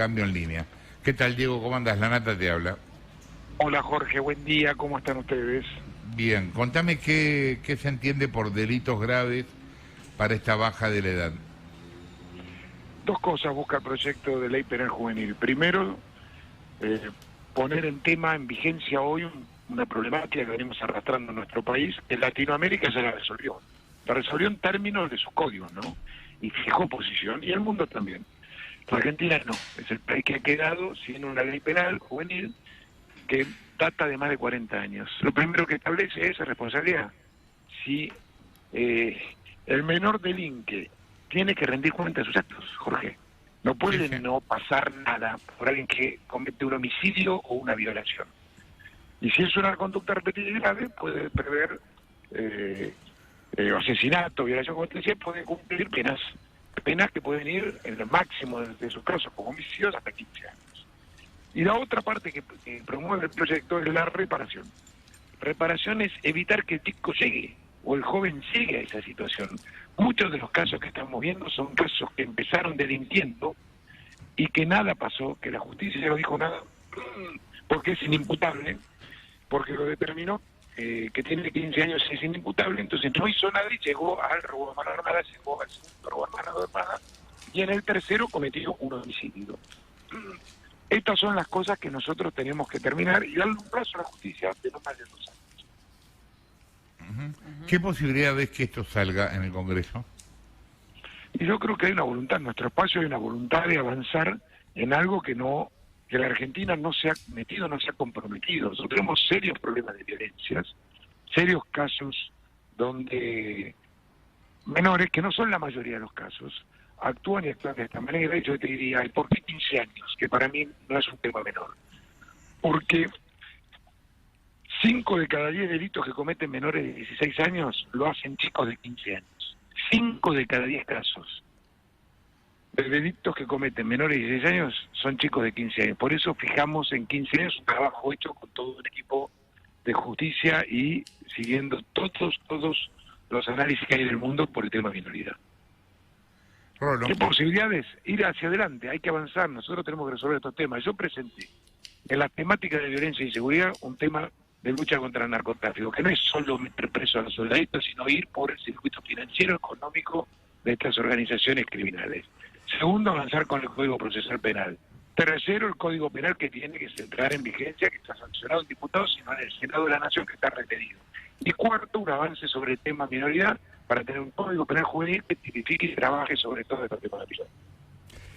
Cambio en línea. ¿Qué tal, Diego? ¿Cómo andas? La Nata te habla. Hola Jorge, buen día, ¿cómo están ustedes? Bien, contame qué se entiende por delitos graves para esta baja de la edad. Dos cosas busca el proyecto de ley penal juvenil. Primero, poner en tema, en vigencia hoy, una problemática que venimos arrastrando en nuestro país, que Latinoamérica ya la resolvió. La resolvió en términos de sus códigos, ¿no? Y fijó posición, y el mundo también. La Argentina no, es el país que ha quedado sin una ley penal juvenil que data de más de 40 años. Lo primero que establece es responsabilidad. Si el menor delinque tiene que rendir cuenta de sus actos, Jorge. No Sí, puede sí. no pasar nada por alguien que comete un homicidio o una violación. Y si es una conducta repetida y grave, puede prever asesinato, violación, como te decía, puede cumplir penas que pueden ir en el máximo de sus casos, como homicidios, hasta 15 años. Y la otra parte que promueve el proyecto es la reparación. Reparación es evitar que el chico llegue o el joven llegue a esa situación. Muchos de los casos que estamos viendo son casos que empezaron delinquiendo y que nada pasó, que la justicia no dijo nada, porque es inimputable, porque lo determinó, que tiene 15 años y es inimputable, entonces no hizo nada y llegó al robo de mano armada, llegó al segundo robo de mano armada, y en el tercero cometió un homicidio. Estas son las cosas que nosotros tenemos que terminar y darle un plazo a la justicia de no más de 2 años. ¿Qué posibilidad ves que esto salga en el Congreso? Y yo creo que hay una voluntad, en nuestro espacio hay una voluntad de avanzar en algo que la Argentina no se ha metido, no se ha comprometido. Nosotros tenemos serios problemas de violencias, serios casos donde menores, que no son la mayoría de los casos, actúan y actúan de esta manera. Y yo te diría, ¿y por qué 15 años? Que para mí no es un tema menor. Porque 5 de cada 10 delitos que cometen menores de 16 años lo hacen chicos de 15 años. 5 de cada 10 casos de delitos que cometen menores de 16 años son chicos de 15 años. Por eso fijamos en 15 años un trabajo hecho con todo un equipo de justicia y siguiendo todos los análisis que hay del mundo por el tema de minoridad. Rolo. ¿Qué posibilidades? Ir hacia adelante, hay que avanzar, nosotros tenemos que resolver estos temas. Yo presenté en la temática de violencia y seguridad un tema de lucha contra el narcotráfico, que no es solo meter preso a los soldaditos, sino ir por el circuito financiero, económico de estas organizaciones criminales. Segundo, avanzar con el Código Procesal Penal. Tercero, el Código Penal que tiene que entrar en vigencia, que está sancionado en diputados, sino en el Senado de la Nación, que está retenido. Y cuarto, un avance sobre el tema minoridad, para tener un Código Penal juvenil que tipifique y trabaje sobre todo estos temas de violencia.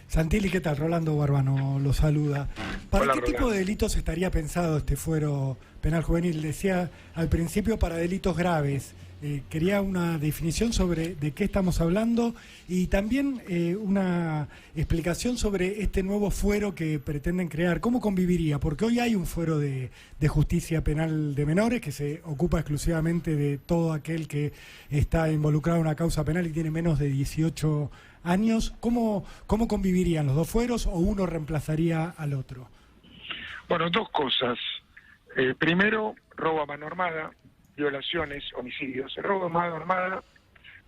Santilli, ¿qué tal? Rolando Barbano lo saluda. ¿Para Hola, qué Rolando. tipo de delitos estaría pensado este fuero penal juvenil? Decía al principio para delitos graves. Quería una definición sobre de qué estamos hablando y también una explicación sobre este nuevo fuero que pretenden crear. ¿Cómo conviviría? Porque hoy hay un fuero de justicia penal de menores que se ocupa exclusivamente de todo aquel que está involucrado en una causa penal y tiene menos de 18 años. ¿Cómo convivirían los dos fueros o uno reemplazaría al otro? Bueno, dos cosas. Primero, robo a mano armada, violaciones, homicidios. El robo a mano armada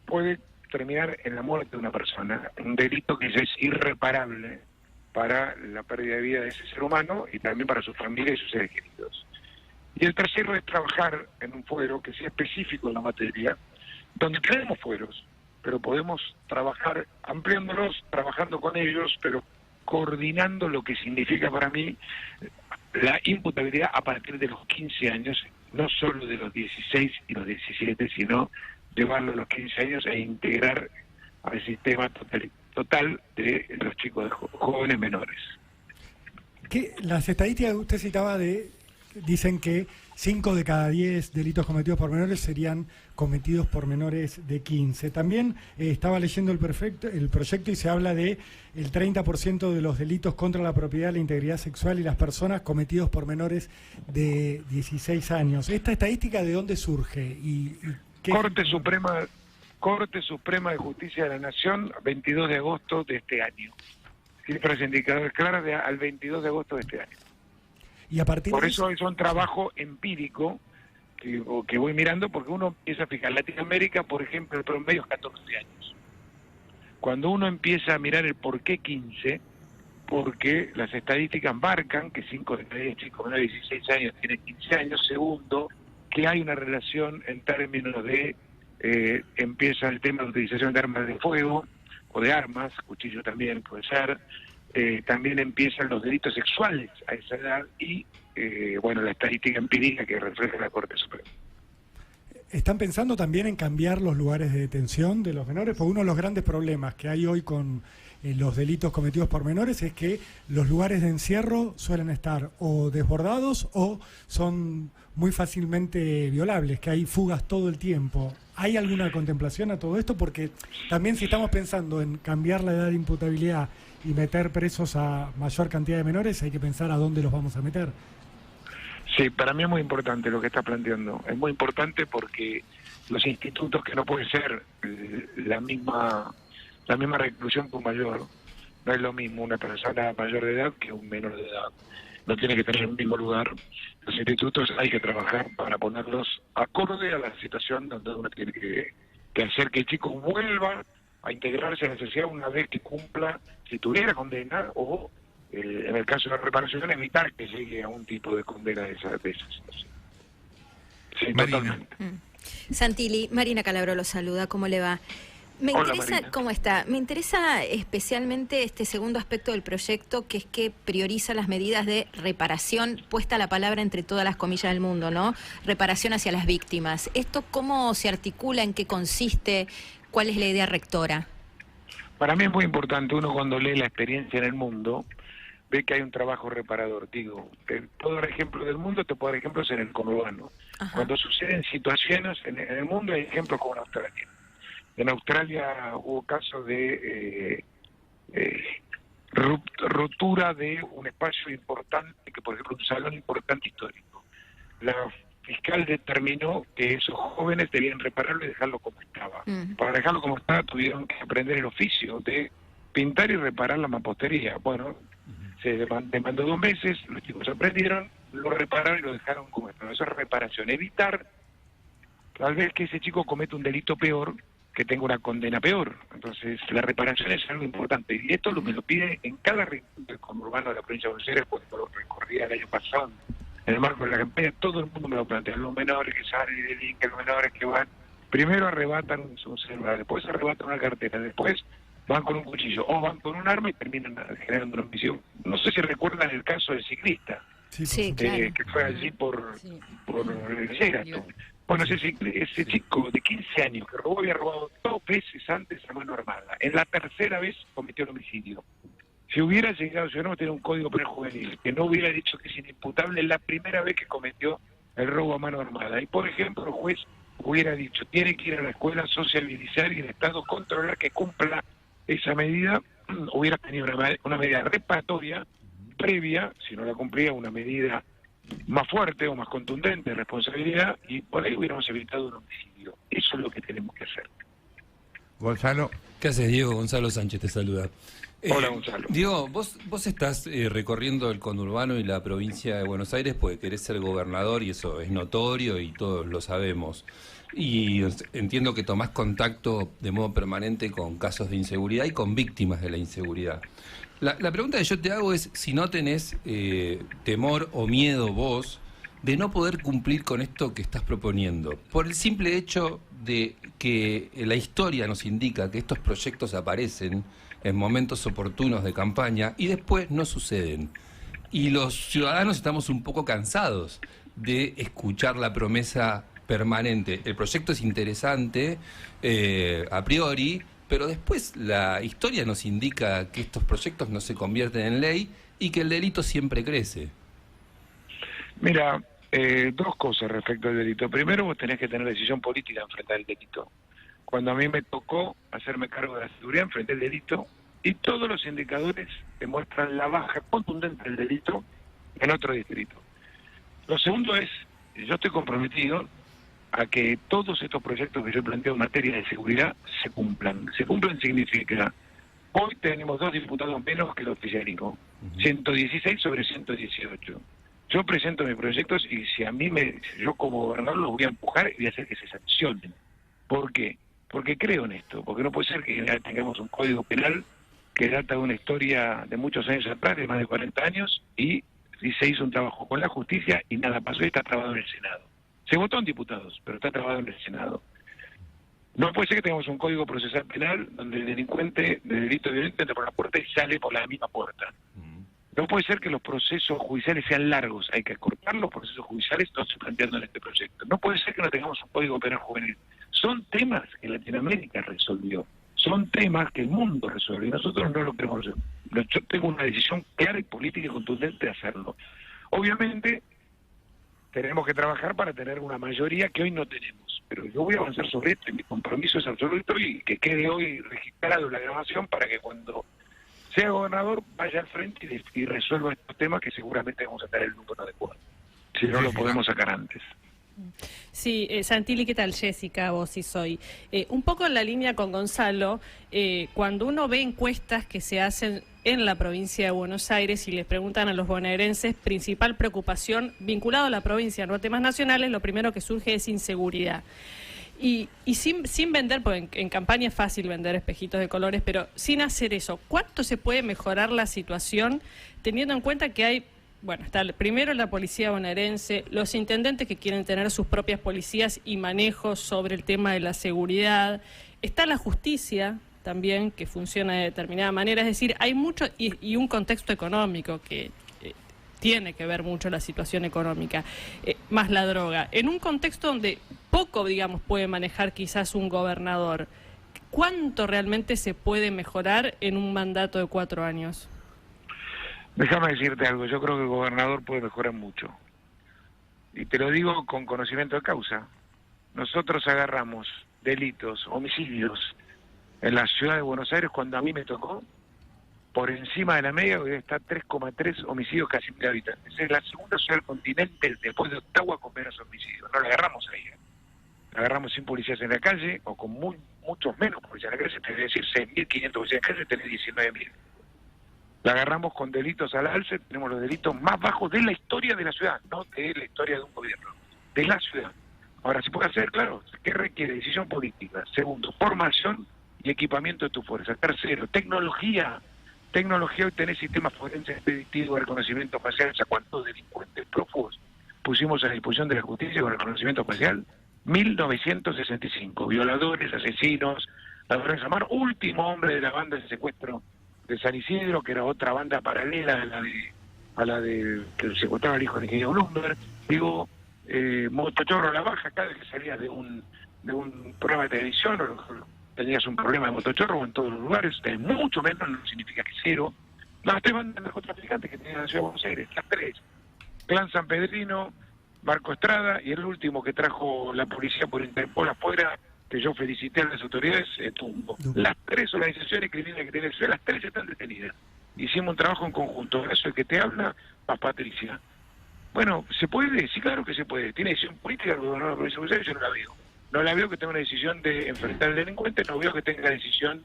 puede terminar en la muerte de una persona, un delito que ya es irreparable para la pérdida de vida de ese ser humano y también para su familia y sus seres queridos. Y el tercero es trabajar en un fuero que sea específico en la materia, donde tenemos fueros, pero podemos trabajar ampliándolos, trabajando con ellos, pero coordinando lo que significa para mí la imputabilidad a partir de los 15 años, no solo de los 16 y los 17, sino llevarlo a los 15 años e integrar al sistema total de los chicos jóvenes menores. Las estadísticas que usted citaba dicen que 5 de cada 10 delitos cometidos por menores serían cometidos por menores de 15. También estaba leyendo el proyecto y se habla de el 30% de los delitos contra la propiedad, la integridad sexual y las personas cometidos por menores de 16 años. ¿Esta estadística de dónde surge? ¿Y qué? Corte Suprema de Justicia de la Nación, 22 de agosto de este año. Cifras indicadores claras al 22 de agosto de este año. Y a partir Por de eso es un trabajo empírico que voy mirando, porque uno empieza a fijar. Latinoamérica, por ejemplo, el promedio es 14 años. Cuando uno empieza a mirar el por qué 15, porque las estadísticas marcan que 5 de cada 10 chicos menores de 16 años tienen 15 años. Segundo, que hay una relación en términos de empieza el tema de utilización de armas de fuego o de armas, cuchillo también puede ser, también empiezan los delitos sexuales a esa edad y, bueno, la estadística empírica que refleja la Corte Suprema. ¿Están pensando también en cambiar los lugares de detención de los menores? Porque uno de los grandes problemas que hay hoy con los delitos cometidos por menores es que los lugares de encierro suelen estar o desbordados o son muy fácilmente violables, que hay fugas todo el tiempo. ¿Hay alguna contemplación a todo esto? Porque también si estamos pensando en cambiar la edad de imputabilidad y meter presos a mayor cantidad de menores, hay que pensar a dónde los vamos a meter. Sí, para mí es muy importante lo que está planteando. Es muy importante porque los institutos, que no puede ser la misma reclusión que un mayor, no es lo mismo una persona mayor de edad que un menor de edad. No tiene que tener el mismo lugar. Los institutos hay que trabajar para ponerlos acorde a la situación donde uno tiene que hacer que el chico vuelva a integrarse a la sociedad una vez que cumpla, si tuviera condena, o en el caso de la reparación, evitar que llegue a un tipo de condena de esa situación. Sí, Marina. totalmente. Santilli, Marina Calabro lo saluda, ¿cómo le va? Hola, Marina. ¿Cómo está? Me interesa especialmente este segundo aspecto del proyecto, que es que prioriza las medidas de reparación, puesta la palabra entre todas las comillas del mundo, ¿no? Reparación hacia las víctimas. ¿Esto cómo se articula? ¿En qué consiste? ¿Cuál es la idea rectora? Para mí es muy importante, uno cuando lee la experiencia en el mundo, ve que hay un trabajo reparador. Digo, te puedo dar ejemplos del mundo, te puedo dar ejemplos en el conurbano. Ajá. Cuando suceden situaciones, en el mundo hay ejemplos como en Australia. En Australia hubo casos de ruptura de un espacio importante, que por ejemplo un salón importante histórico. La fiscal determinó que esos jóvenes debían repararlo y dejarlo como estaba. Para dejarlo como estaba tuvieron que aprender el oficio de pintar y reparar la mampostería. Bueno, se demandó 2 meses, los chicos aprendieron, lo repararon y lo dejaron como estaba. Eso es reparación. Evitar tal vez que ese chico cometa un delito peor, que tenga una condena peor. Entonces, la reparación es algo importante. Y esto me lo pide en cada rincón del conurbano de la provincia de Buenos Aires, cuando lo recorría el año pasado, en el marco de la campaña, todo el mundo me lo plantea. Los menores que salen y delinquen, los menores que van, primero arrebatan un celular, después arrebatan una cartera, después van con un cuchillo, o van con un arma y terminan generando una homicidio. No sé si recuerdan el caso del ciclista, Sí, claro. que fue allí por Sheraton. Bueno, ese chico de 15 años que había robado 2 veces antes a mano armada. En la tercera vez cometió el homicidio. Si hubiera llegado, si hubiéramos tenido un código penal juvenil que no hubiera dicho que es inimputable la primera vez que cometió el robo a mano armada, y por ejemplo el juez hubiera dicho, tiene que ir a la escuela, sociabilizar y el Estado controlar que cumpla esa medida, hubiera tenido una medida reparatoria previa, si no la cumplía, una medida más fuerte o más contundente de responsabilidad, y por ahí hubiéramos evitado un homicidio. Eso es lo que tenemos que hacer. Gonzalo. ¿Qué haces, Diego? Gonzalo Sánchez te saluda. Hola, Gonzalo. Diego, vos estás recorriendo el conurbano y la provincia de Buenos Aires porque querés ser gobernador y eso es notorio y todos lo sabemos. Y entiendo que tomás contacto de modo permanente con casos de inseguridad y con víctimas de la inseguridad. La pregunta que yo te hago es si no tenés temor o miedo vos de no poder cumplir con esto que estás proponiendo, por el simple hecho de que la historia nos indica que estos proyectos aparecen en momentos oportunos de campaña y después no suceden. Y los ciudadanos estamos un poco cansados de escuchar la promesa permanente. El proyecto es interesante a priori, pero después la historia nos indica que estos proyectos no se convierten en ley y que el delito siempre crece. Mira, 2 cosas respecto al delito. Primero, vos tenés que tener decisión política en enfrentar el delito. Cuando a mí me tocó hacerme cargo de la seguridad, enfrenté el delito y todos los indicadores demuestran la baja contundente del delito en otro distrito. Lo segundo es, yo estoy comprometido a que todos estos proyectos que yo planteo en materia de seguridad se cumplan. Se cumplan significa, hoy tenemos 2 diputados menos que el oficialismo, 116 sobre 118. Yo presento mis proyectos y si yo como gobernador los voy a empujar y voy a hacer que se sancionen. ¿Por qué? Porque creo en esto, porque no puede ser que en general tengamos un código penal que data de una historia de muchos años atrás, de más de 40 años, y se hizo un trabajo con la justicia y nada pasó y está trabado en el Senado. Se votó en diputados, pero está trabado en el Senado. No puede ser que tengamos un código procesal penal donde el delincuente de delito violento entra por la puerta y sale por la misma puerta. No puede ser que los procesos judiciales sean largos, hay que acortar los procesos judiciales, no se planteando en este proyecto. No puede ser que no tengamos un código penal juvenil. Son temas que Latinoamérica resolvió, son temas que el mundo resuelve y nosotros no lo queremos resolver. Yo tengo una decisión clara y política y contundente de hacerlo. Obviamente tenemos que trabajar para tener una mayoría que hoy no tenemos, pero yo voy a avanzar sobre esto y mi compromiso es absoluto y que quede hoy registrado la grabación para que cuando sea gobernador vaya al frente y resuelva estos temas que seguramente vamos a tener el número adecuado. Si no, lo podemos sacar antes. Sí, Santilli, ¿qué tal? Jessica, vos y soy. Un poco en la línea con Gonzalo, cuando uno ve encuestas que se hacen en la provincia de Buenos Aires y les preguntan a los bonaerenses, principal preocupación vinculado a la provincia, no a temas nacionales, lo primero que surge es inseguridad. Y sin vender, porque en campaña es fácil vender espejitos de colores, pero sin hacer eso, ¿cuánto se puede mejorar la situación teniendo en cuenta que hay, bueno, está primero la policía bonaerense, los intendentes que quieren tener sus propias policías y manejos sobre el tema de la seguridad, está la justicia también que funciona de determinada manera, es decir, hay mucho y un contexto económico que tiene que ver mucho la situación económica, más la droga. En un contexto donde poco, digamos, puede manejar quizás un gobernador, ¿cuánto realmente se puede mejorar en un mandato de 4 años? Déjame decirte algo, yo creo que el gobernador puede mejorar mucho. Y te lo digo con conocimiento de causa. Nosotros agarramos delitos, homicidios en la ciudad de Buenos Aires cuando a mí me tocó, por encima de la media, hoy está 3,3 homicidios casi 1.000 habitantes. Es la segunda ciudad del continente después de Ottawa con menos homicidios. No la agarramos ahí. La agarramos sin policías en la calle o con muchos menos policías en la calle. Tenés que decir 6.500 policías en la calle, tenés 19.000. La agarramos con delitos al alce, tenemos los delitos más bajos de la historia de la ciudad, no de la historia de un gobierno, de la ciudad. Ahora, ¿se puede hacer? Claro. ¿Qué requiere? Decisión política. Segundo, formación y equipamiento de tu fuerza. Tercero, tecnología. Tecnología, hoy tenés sistemas forenses predictivos, reconocimiento facial. O sea, ¿cuántos delincuentes prófugos pusimos a disposición de la justicia con reconocimiento facial? 1965. Violadores, asesinos, ladrones a mano. Último hombre de la banda de secuestro de San Isidro, que era otra banda paralela a la de que secuestraba al hijo de ingeniero Bloomberg. Digo, motochorro a la baja, cada vez que salías de un programa de televisión o tenías un problema de motochorro en todos los lugares, mucho menos, no significa que cero. Las 3 bandas de narcotraficantes que tenían en la ciudad de Buenos Aires, las 3. Clan San Pedrino, Marco Estrada y el último que trajo la policía por Interpol afuera, que yo felicité a las autoridades, Tumbo. Las 3 organizaciones criminales que tiene el ciudad, las 3 están detenidas. Hicimos un trabajo en conjunto. Eso es que te habla a Patricia. Bueno, ¿se puede? Sí, claro que se puede. ¿Tiene decisión política el gobernador de la provincia de Buenos Aires? Yo no la veo. No la veo que tenga una decisión de enfrentar al delincuente, no veo que tenga decisión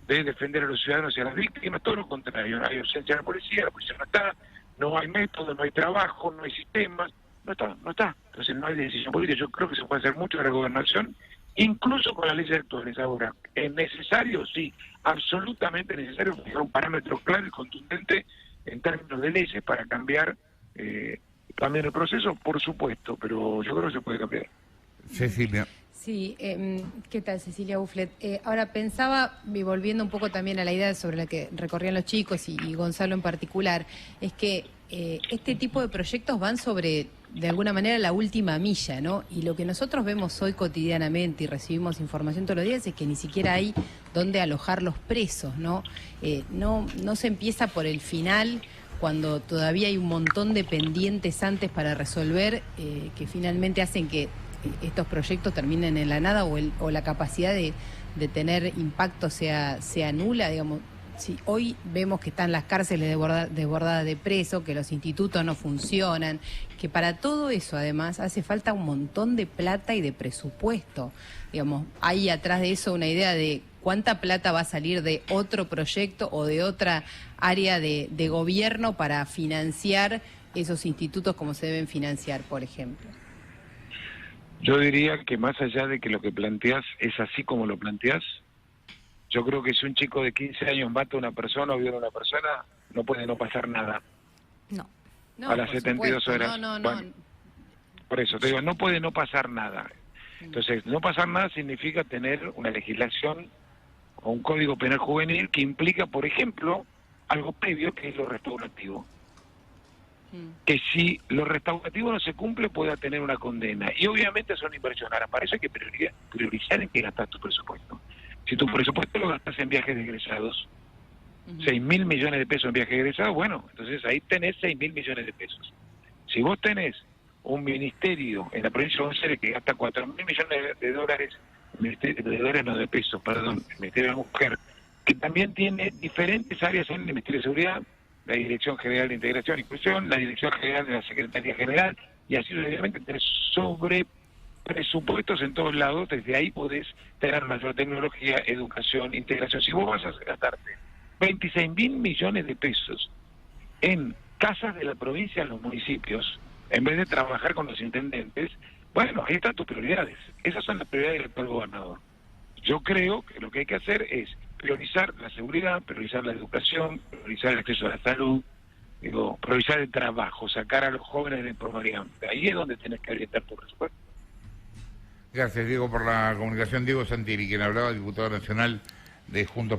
de defender a los ciudadanos y a las víctimas, todo lo contrario. No hay ausencia de la policía no está, no hay método, no hay trabajo, no hay sistemas, no está. Entonces no hay decisión política. Yo creo que se puede hacer mucho de la gobernación, incluso con las leyes actuales. Ahora, ¿es necesario? Sí, absolutamente necesario fijar un parámetro claro y contundente en términos de leyes para cambiar también el proceso, por supuesto, pero yo creo que se puede cambiar. Cecilia. Sí, ¿qué tal, Cecilia Bufflet? Ahora pensaba, y volviendo un poco también a la idea sobre la que recorrían los chicos y Gonzalo en particular, es que este tipo de proyectos van sobre, de alguna manera, la última milla, ¿no? Y lo que nosotros vemos hoy cotidianamente y recibimos información todos los días es que ni siquiera hay dónde alojar los presos, ¿no? No se empieza por el final, cuando todavía hay un montón de pendientes antes para resolver, que finalmente hacen que estos proyectos terminen en la nada o la capacidad de tener impacto sea nula, digamos. Si hoy vemos que están las cárceles desbordadas de presos, que los institutos no funcionan, que para todo eso además hace falta un montón de plata y de presupuesto. Digamos, hay atrás de eso una idea de cuánta plata va a salir de otro proyecto o de otra área de gobierno para financiar esos institutos como se deben financiar, por ejemplo. Yo diría que más allá de que lo que planteás es así como lo planteás, Yo creo que si un chico de 15 años mata a una persona o viola a una persona, no puede no pasar nada. No. No, A las por 72 supuesto, horas. No. Bueno, por eso te digo, no puede no pasar nada. Entonces, no pasar nada significa tener una legislación o un código penal juvenil que implica, por ejemplo, algo previo que es lo restaurativo. Que si lo restaurativo no se cumple pueda tener una condena. Y obviamente son inversiones. Ahora, para eso hay que priorizar en qué gastar tu presupuesto. Si tu presupuesto lo gastas en viajes de egresados, 6.000 millones de pesos en viajes de egresados, bueno, entonces ahí tenés 6.000 millones de pesos. Si vos tenés un ministerio en la provincia de Buenos Aires que gasta 4.000 millones de dólares, de pesos, perdón, el Ministerio de la Mujer, que también tiene diferentes áreas en el Ministerio de Seguridad, la Dirección General de Integración e Inclusión, la Dirección General de la Secretaría General, y así sucesivamente tenés sobre presupuestos en todos lados. Desde ahí podés tener mayor tecnología, educación, integración. Si vos vas a gastarte 26.000 millones de pesos en casas de la provincia, en los municipios, en vez de trabajar con los intendentes, bueno, ahí están tus prioridades. Esas son las prioridades del actual gobernador. Yo creo que lo que hay que hacer es priorizar la seguridad, priorizar la educación, priorizar el acceso a la salud, priorizar el trabajo, sacar a los jóvenes de la informalidad. Ahí es donde tenés que orientar tu presupuesto. Gracias, Diego, por la comunicación. Diego Santilli, quien hablaba, diputado nacional de Juntos